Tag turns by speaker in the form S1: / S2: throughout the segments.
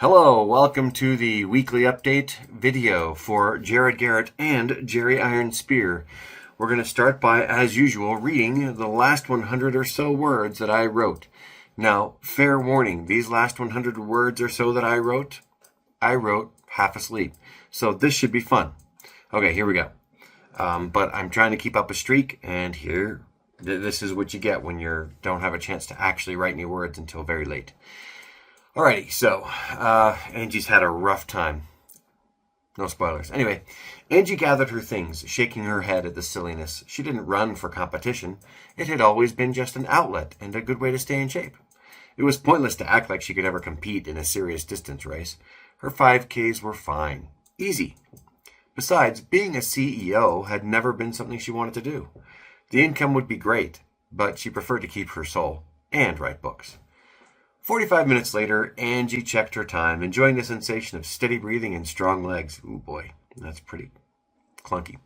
S1: Hello, welcome to the weekly update video for Jared Garrett and Jerry Iron Spear. We're going to start by, as usual, reading the last 100 or so words that I wrote. Now, fair warning, these last 100 words or so that I wrote half asleep. So this should be fun. Okay, here we go. But I'm trying to keep up a streak, and this is what you get when you don't have a chance to actually write any words until very late. Alrighty, so Angie's had a rough time. No spoilers. Anyway, Angie gathered her things, shaking her head at the silliness. She didn't run for competition. It had always been just an outlet and a good way to stay in shape. It was pointless to act like she could ever compete in a serious distance race. Her 5Ks were fine. Easy. Besides, being a CEO had never been something she wanted to do. The income would be great, but she preferred to keep her soul and write books. 45 minutes later, Angie checked her time, enjoying the sensation of steady breathing and strong legs. Ooh boy, that's pretty clunky.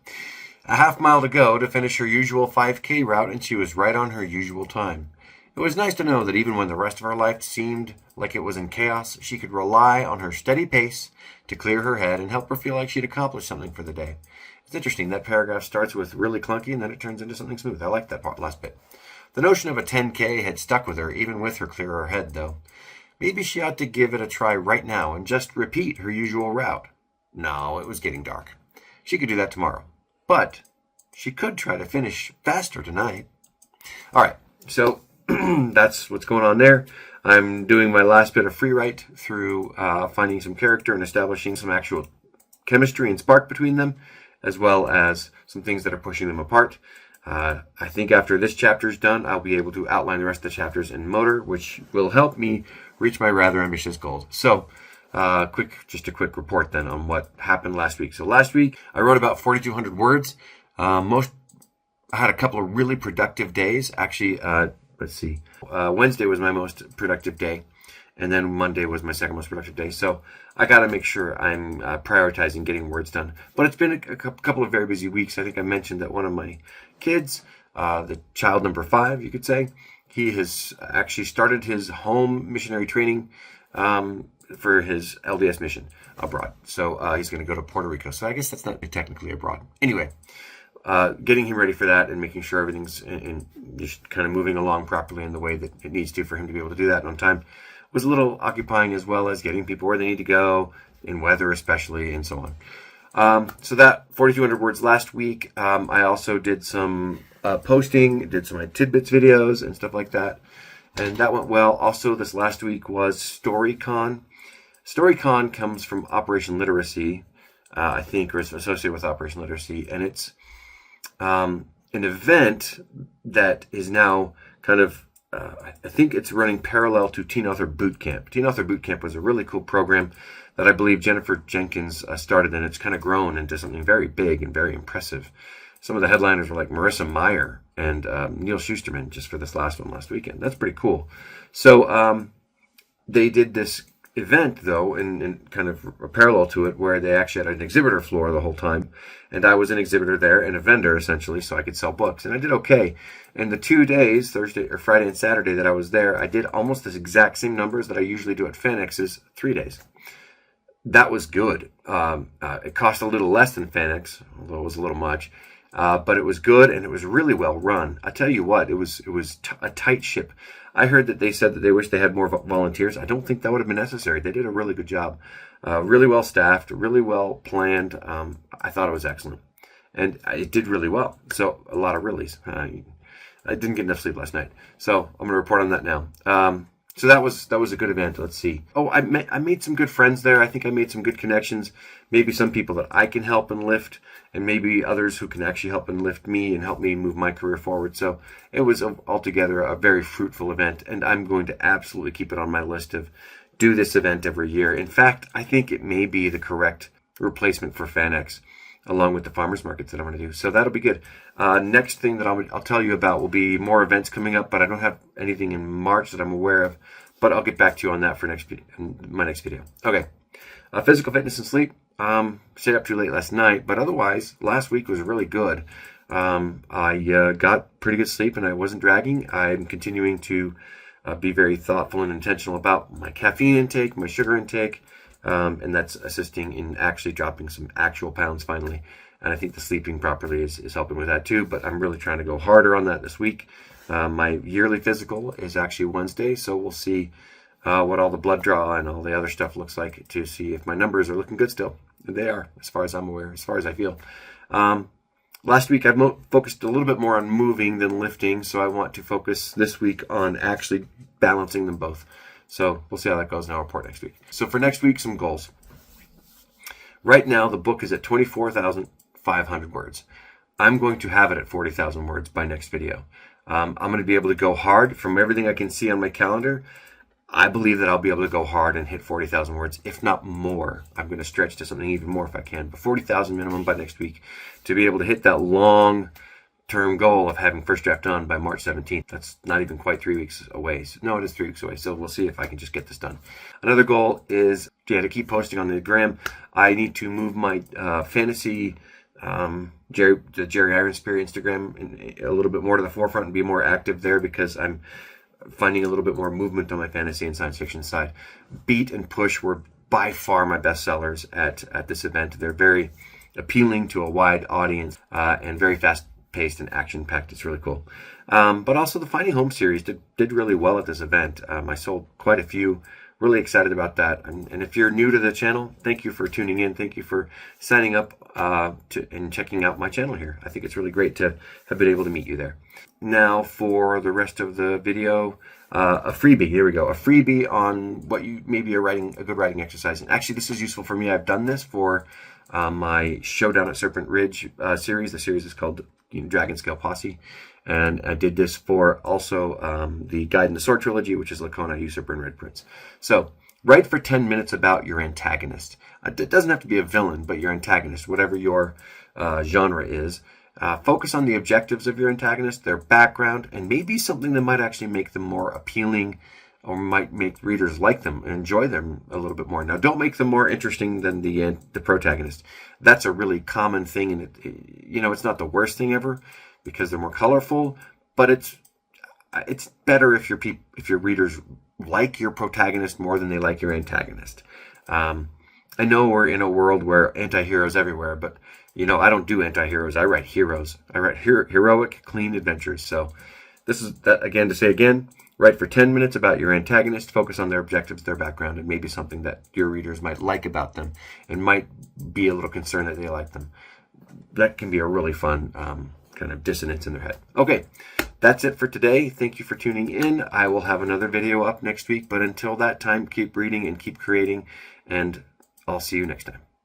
S1: A half mile to go to finish her usual 5K route, and she was right on her usual time. It was nice to know that even when the rest of her life seemed like it was in chaos, she could rely on her steady pace to clear her head and help her feel like she'd accomplished something for the day. It's interesting, that paragraph starts with really clunky and then it turns into something smooth. I like that last bit. The notion of a 10K had stuck with her, even with her clearer head, though. Maybe she ought to give it a try right now and just repeat her usual route. No, it was getting dark. She could do that tomorrow. But she could try to finish faster tonight. All right, so that's what's going on there. I'm doing my last bit of free write through finding some character and establishing some actual chemistry and spark between them, as well as some things that are pushing them apart. I think after this chapter is done, I'll be able to outline the rest of the chapters in Motor, which will help me reach my rather ambitious goals. So, just a quick report then on what happened last week. So last week, I wrote about 4,200 words. I had a couple of really productive days. Actually, let's see. Wednesday was my most productive day, and then Monday was my second most productive day. So I got to make sure I'm prioritizing getting words done. But it's been a couple of very busy weeks. I think I mentioned that one of my kids, the child number 5, you could say, he has actually started his home missionary training for his LDS mission abroad. So he's going to go to Puerto Rico. So I guess that's not technically abroad. Anyway, getting him ready for that and making sure everything's in just kind of moving along properly in the way that it needs to for him to be able to do that on time was a little occupying, as well as getting people where they need to go, in weather especially, and so on. So that 4,200 words last week. I also did some posting, did some tidbits videos and stuff like that, and that went well. Also, this last week was StoryCon. StoryCon comes from Operation Literacy, I think, or is associated with Operation Literacy, and it's an event that is now kind of I think it's running parallel to Teen Author Boot Camp. Teen Author Boot Camp was a really cool program that I believe Jennifer Jenkins started, and it's kind of grown into something very big and very impressive. Some of the headliners were like Marissa Meyer and Neil Schusterman just for this last one last weekend. That's pretty cool. So they did this event, though, in kind of a parallel to it, where they actually had an exhibitor floor the whole time, and I was an exhibitor there and a vendor essentially, so I could sell books, and I did okay. And the 2 days, Thursday or Friday and Saturday that I was there, I did almost the exact same numbers that I usually do at FanX's 3 days. That was good. It cost a little less than FanX, although it was a little much, but it was good and it was really well run. I tell you what, it was a tight ship. I heard that they said that they wish they had more volunteers. I don't think that would have been necessary. They did a really good job. Really well staffed, really well planned. I thought it was excellent. And it did really well. So a lot of reallys. I didn't get enough sleep last night. So I'm going to report on that now. So that was a good event. Let's see. Oh, I made some good friends there. I think I made some good connections. Maybe some people that I can help and lift, and maybe others who can actually help and lift me and help me move my career forward. So it was altogether a very fruitful event, and I'm going to absolutely keep it on my list of do this event every year. In fact, I think it may be the correct replacement for FanX, along with the farmers markets that I'm going to do. So that'll be good. Next thing that I'll tell you about will be more events coming up, but I don't have anything in March that I'm aware of. But I'll get back to you on that for my next video. Okay. Physical fitness and sleep. Stayed up too late last night, but otherwise, last week was really good. I got pretty good sleep and I wasn't dragging. I'm continuing to be very thoughtful and intentional about my caffeine intake, my sugar intake, and that's assisting in actually dropping some actual pounds finally. And I think the sleeping properly is helping with that too, but I'm really trying to go harder on that this week. My yearly physical is actually Wednesday, so we'll see what all the blood draw and all the other stuff looks like to see if my numbers are looking good still. And they are, as far as I'm aware, as far as I feel. Last week I've focused a little bit more on moving than lifting, so I want to focus this week on actually balancing them both. So we'll see how that goes, and I'll report next week. So for next week, some goals. Right now, the book is at 24,500 words. I'm going to have it at 40,000 words by next video. I'm going to be able to go hard. From everything I can see on my calendar, I believe that I'll be able to go hard and hit 40,000 words, if not more. I'm going to stretch to something even more if I can, but 40,000 minimum by next week to be able to hit that long-term goal of having first draft done by March 17th. That's not even quite 3 weeks away. No, it is 3 weeks away, so we'll see if I can just get this done. Another goal is to keep posting on the gram. I need to move my fantasy the Jerry Iron Spear Instagram a little bit more to the forefront and be more active there, because I'm finding a little bit more movement on my fantasy and science fiction side. Beat and Push were by far my best sellers at this event. They're very appealing to a wide audience and very fast paced and action packed. It's really cool. But also the Finding Home series did really well at this event. I sold quite a few. Really excited about that. And if you're new to the channel, thank you for tuning in. Thank you for signing up and checking out my channel here. I think it's really great to have been able to meet you there. Now for the rest of the video, a freebie. Here we go. A freebie on what you maybe are writing, a good writing exercise. And actually, this is useful for me. I've done this for my Showdown at Serpent Ridge series. The series is called Dragon Scale Posse. And I did this for also the Guide in the Sword trilogy, which is Lacona, Usurper, and Red Prince. So write for 10 minutes about your antagonist. It doesn't have to be a villain, but your antagonist, whatever your genre is. Focus on the objectives of your antagonist, their background, and maybe something that might actually make them more appealing or might make readers like them and enjoy them a little bit more. Now, don't make them more interesting than the protagonist. That's a really common thing, and it's not the worst thing ever, because they're more colorful, but it's better if your readers like your protagonist more than they like your antagonist. I know we're in a world where anti-heroes everywhere, but I don't do anti-heroes. I write heroes. I write heroic, clean adventures. So this is that again to say again. Write for 10 minutes about your antagonist. Focus on their objectives, their background, and maybe something that your readers might like about them and might be a little concerned that they like them. That can be a really fun kind of dissonance in their head. Okay, that's it for today. Thank you for tuning in. I will have another video up next week, but until that time, keep reading and keep creating, and I'll see you next time.